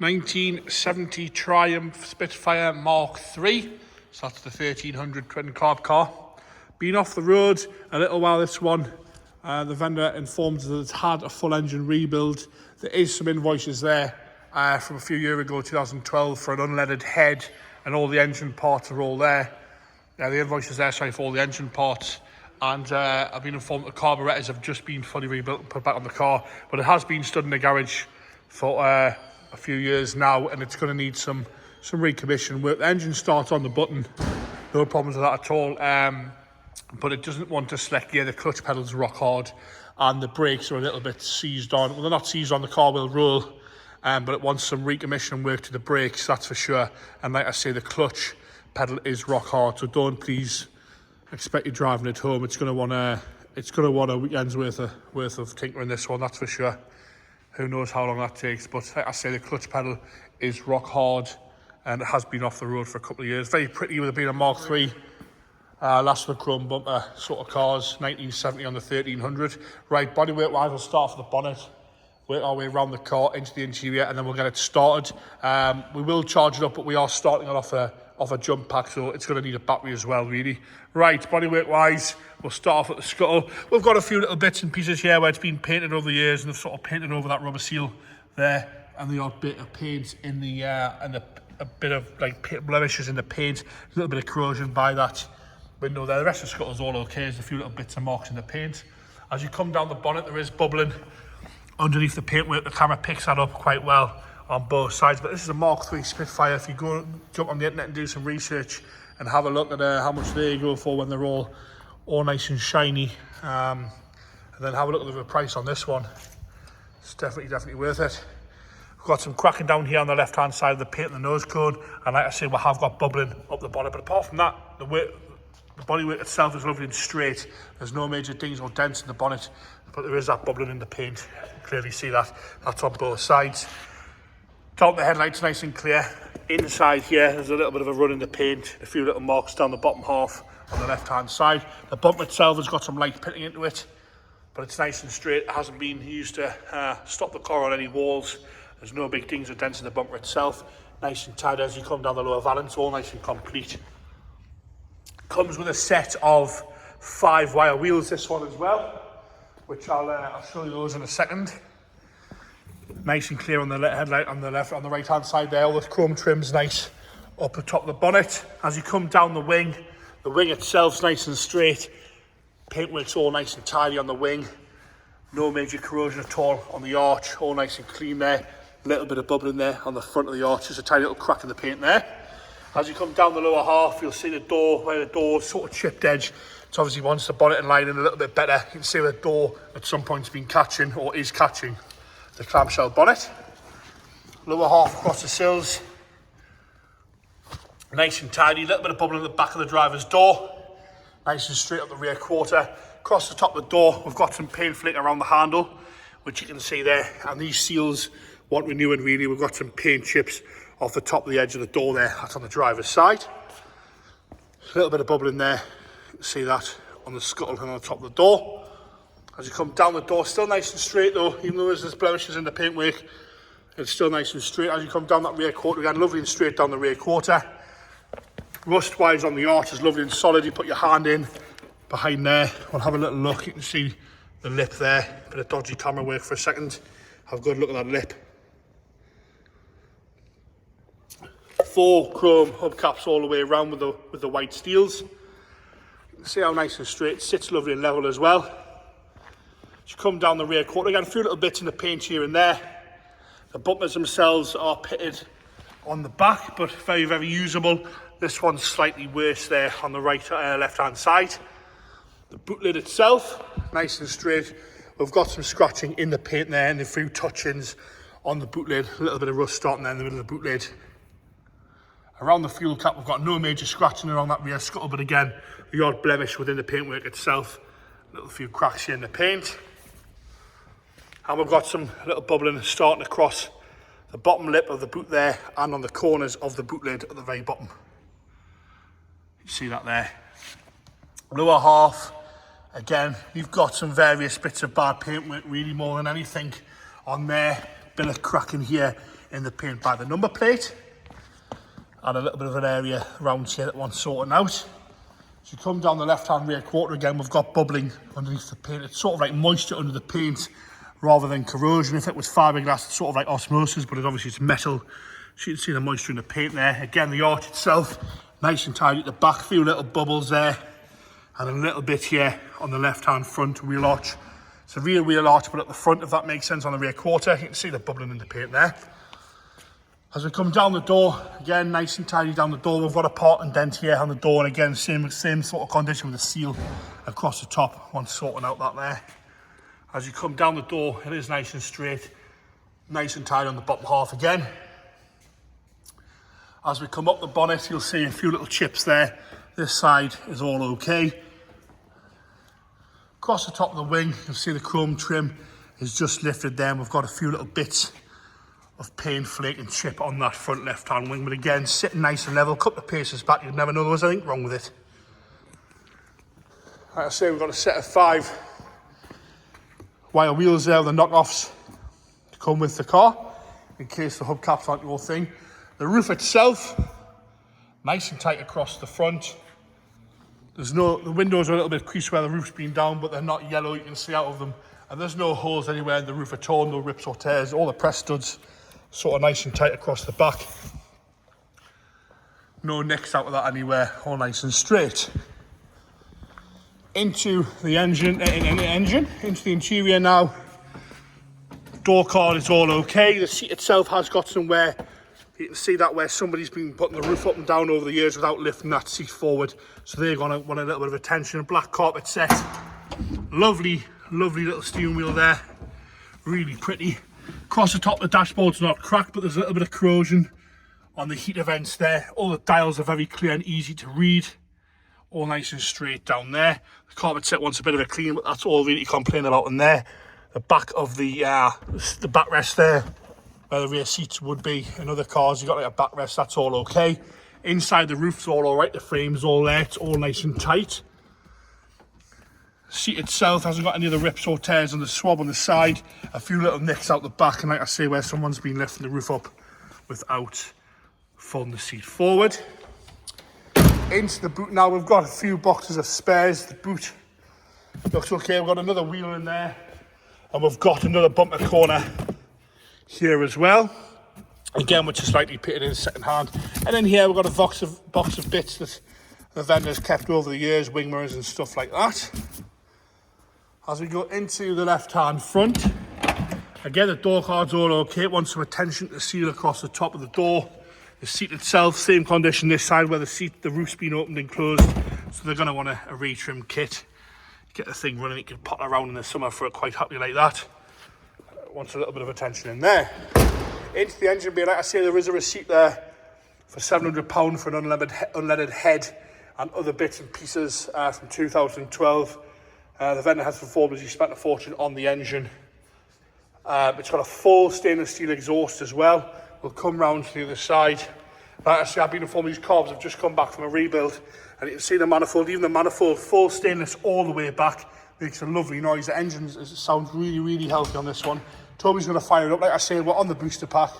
1970 Triumph Spitfire MK3. So that's the 1300 twin carb car. Been off the road a little while, this one. The vendor informs us that it's had a full engine rebuild. There is some invoices there from a few years ago, 2012, for an unleaded head, and all the engine parts are all there. The invoices there, sorry, for all the engine parts. And I've been informed that the carburetors have just been fully rebuilt and put back on the car, but it has been stood in the garage for a few years now, and it's going to need some recommission work. The engine starts on the button, no problems with that at all, but it doesn't want to select gear. The clutch pedal's rock hard, and the brakes are a little bit seized on. Well, they're not seized on, the car will roll, but it wants some recommission work to the brakes, that's for sure. And like I say, the clutch pedal is rock hard, so don't please expect you driving it home. It's going to want a weekend's worth of tinkering this one, that's for sure. Who knows how long that takes, but like I say, the clutch pedal is rock hard, and it has been off the road for a couple of years. Very pretty with it being a Mark III, last with a chrome bumper sort of cars, 1970 on the 1300. Right, bodywork wise, we'll start off with the bonnet, work our way around the car into the interior, and then we'll get it started. We will charge it up, but we are starting it off a jump pack, so it's going to need a battery as well, really. Right, bodywork wise, we'll start off at the scuttle. We've got a few little bits and pieces here where it's been painted over the years, and they've sort of painted over that rubber seal there, and the odd bit of paint in the a bit of like blemishes in the paint, a little bit of corrosion by that window there. The rest of the scuttle's all okay. There's a few little bits of marks in the paint. As you come down the bonnet, there is bubbling underneath the paintwork. The camera picks that up quite well on both sides, but this is a Mark III Spitfire. If you go jump on the internet and do some research and have a look at how much they go for when they're all nice and shiny, and then have a look at the price on this one. It's definitely worth it. We've got some cracking down here on the left hand side of the paint and the nose cone, and like I say, we have got bubbling up the bonnet, but apart from that, the bodywork itself is lovely and straight. There's no major dings or dents in the bonnet, but there is that bubbling in the paint. You can clearly see that. That's on both sides. Top of the headlights nice and clear. Inside here, there's a little bit of a run in the paint, a few little marks down the bottom half on the left hand side. The bumper itself has got some light pitting into it, but it's nice and straight. It hasn't been used to stop the car on any walls. There's no big dings or dents in the bumper itself. Nice and tight as you come down the lower valance, all nice and complete. Comes with a set of 5-wire wheels, this one as well, which I'll show you those in a second. Nice and clear on the headlight on the right hand side there. All the chrome trim's nice up the top of the bonnet. As you come down the wing itself's nice and straight. Paintwork's all nice and tidy on the wing. No major corrosion at all on the arch, all nice and clean there. A little bit of bubbling there on the front of the arch, just a tiny little crack in the paint there. As you come down the lower half, you'll see the door, where the door's sort of chipped edge. It's obviously wants the bonnet and lining a little bit better. You can see where the door at some point's been catching, or is catching, the clamshell bonnet. Lower half across the sills, nice and tidy. A little bit of bubbling at the back of the driver's door. Nice and straight up the rear quarter. Across the top of the door, we've got some paint flake around the handle, which you can see there. And these seals want renewing really. We've got some paint chips off the top of the edge of the door there. That's on the driver's side. A little bit of bubbling there. You can see that on the scuttle and on the top of the door. As you come down the door, still nice and straight though, even though there's blemishes in the paintwork, it's still nice and straight. As you come down that rear quarter again, lovely and straight down the rear quarter. Rust wise on the arch is lovely and solid. You put your hand in behind there, we'll have a little look. You can see the lip there, bit of dodgy camera work for a second. Have a good look at that lip. 4 chrome hubcaps all the way around with the white steels. You can see how nice and straight it sits, lovely and level as well. As you come down the rear quarter again, a few little bits in the paint here and there. The bumpers themselves are pitted on the back, but very usable. This one's slightly worse there on the left hand side. The boot lid itself, nice and straight. We've got some scratching in the paint there and a few touch-ins on the boot lid. A little bit of rust starting there in the middle of the boot lid. Around the fuel cap, we've got no major scratching around that rear scuttle, but again, the odd blemish within the paintwork itself. A little few cracks here in the paint. And we've got some little bubbling starting across the bottom lip of the boot there and on the corners of the boot lid at the very bottom. You see that there. Lower half, again, you've got some various bits of bad paintwork, really more than anything on there. Bit of cracking here in the paint by the number plate. And a little bit of an area around here that wants sorting out. As you come down the left-hand rear quarter again, we've got bubbling underneath the paint. It's sort of like moisture under the paint rather than corrosion. If it was fiberglass, it's sort of like osmosis, but it's metal. So you can see the moisture in the paint there. Again, the arch itself, nice and tidy at the back. A few little bubbles there. And a little bit here on the left-hand front wheel arch. It's a rear wheel arch, but at the front, if that makes sense, on the rear quarter, you can see the bubbling in the paint there. As we come down the door, again, nice and tidy down the door. We've got a parting dent here on the door, and again, same sort of condition with the seal across the top, once sorting out that there. As you come down the door, it is nice and straight, nice and tidy on the bottom half again. As we come up the bonnet, you'll see a few little chips there. This side is all okay. Across the top of the wing, you'll see the chrome trim is just lifted there. We've got a few little bits of paint flake and chip on that front left-hand wing, but again, sitting nice and level. A couple of paces back, you'd never know there was anything wrong with it. Like I say, we've got a set of 5 wire wheels there, the knockoffs to come with the car, in case the hubcaps aren't your thing. The roof itself, nice and tight across the front. The windows are a little bit creased where the roof's been down, but they're not yellow, you can see out of them. And there's no holes anywhere in the roof at all, no rips or tears. All the press studs sort of nice and tight across the back. No nicks out of that anywhere, all nice and straight. Into the engine, into the interior now. Door card is all okay. The seat itself has got somewhere, you can see that where somebody's been putting the roof up and down over the years without lifting that seat forward. So they're going to want a little bit of attention. A black carpet set. Lovely, lovely little steering wheel there. Really pretty. Across the top, the dashboard's not cracked, but there's a little bit of corrosion on the heater vents there. All the dials are very clear and easy to read. All nice and straight down there. The carpet set wants a bit of a clean, but that's all really to complain about in there. The back of the backrest there, where the rear seats would be in other cars, you've got like a backrest, that's all okay. Inside the roof's all right, the frame's all there, it's all nice and tight. The seat itself hasn't got any of the rips or tears on the swab on the side. A few little nicks out the back, and like I say, where someone's been lifting the roof up without folding the seat forward. Into the boot now, we've got a few boxes of spares. The boot looks okay. We've got another wheel in there, and we've got another bumper corner here as well. Again, which is slightly pitted in second hand. And then here we've got a box of bits that the vendors kept over the years, wing mirrors and stuff like that. As we go into the left-hand front, again, the door card's all okay. It wants some attention to the seal across the top of the door. The seat itself, same condition this side where the roof's been opened and closed. So they're going to want a retrim kit. Get the thing running, it can pot around in the summer for it quite happily like that. Wants a little bit of attention in there. Into the engine bay, like I say, there is a receipt there for £700 for an unleaded head and other bits and pieces from 2012. The vendor has informed us he spent a fortune on the engine. It's got a full stainless steel exhaust as well. We'll come round to the other side. Like I say, I've been informed these carbs have just come back from a rebuild, and you can see the manifold, even the manifold, full stainless all the way back. Makes a lovely noise. The engine sounds really, really healthy on this one. Toby's going to fire it up. Like I say, we're on the booster pack.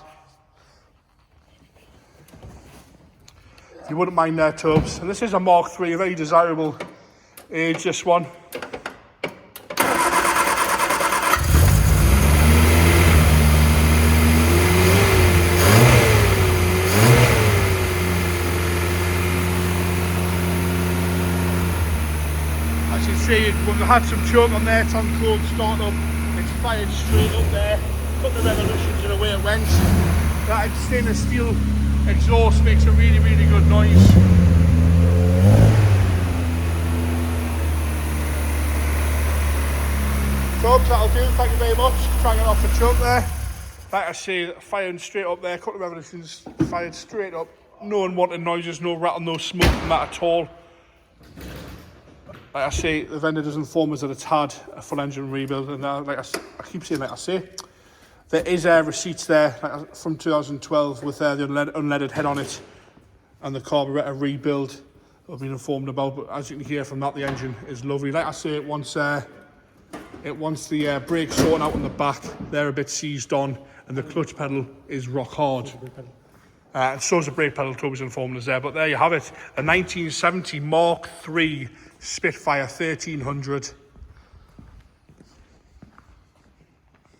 If you wouldn't mind there, Tobes. And this is a Mark III, a very desirable age, this one. As you see, we've had some choke on there. It's on cold start up. It's fired straight up there. Cut the revolutions and away it went. That stainless steel exhaust makes a really, really good noise. Tubs, that'll do. Thank you very much. Trying it off the choke there. Like I say, firing straight up there. Cut the revolutions, fired straight up. No unwanted noises, no rattle, no smoke from that at all. Like I say, the vendor does inform us that it's had a full engine rebuild, and like I keep saying, like I say, there is receipts there from 2012 with the unleaded head on it and the carburetor rebuild I've been informed about. But as you can hear from that, the engine is lovely. Like I say, it wants It wants the brakes sorting out on the back. They're a bit seized on, and the clutch pedal is rock hard. And so is the brake pedal, Toby's informed us there. But there you have it, a 1970 Mark III Spitfire 1300.